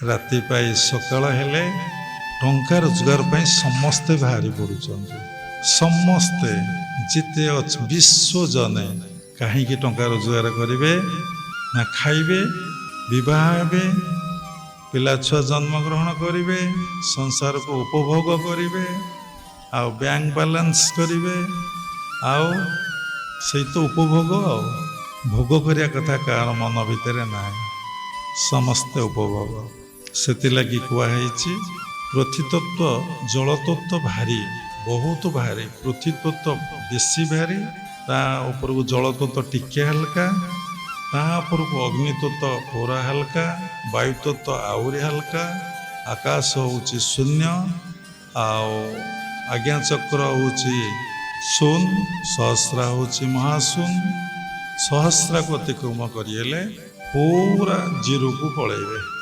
राति पाई सकाळ हेले टंका रोजगार पाई समस्ते बाहरी पड़ुचंती समस्ते जिते विश्व जने कहीं टंका रोजगार करेंगे ना खाइबे विवाह हेबे पिला छुआ जन्म ग्रहण करेंगे संसार को उपभोग करेंगे आ बैंक बैलेंस करेंगे आउ से तो उपभोग भोग करिया कथा कार मन भितर ना समस्ते उपभोग से लगी कहुई पृथ्वीतत्व जलतत्व भारी बहुत भारी पृथ्वीतत्व बेसी भारी ता ऊपर को जलतत्व टिके हल्का ता ऊपर को अग्नितत्व पूरा हल्का वायुतत्व आहरी हल्का आकाश होउची शून्य आज्ञा चक्र होउची शून्य सहस्रा होउची महाशून्य सहस्रा को अतिक्रम करें पूरा जीरो को पलैबे।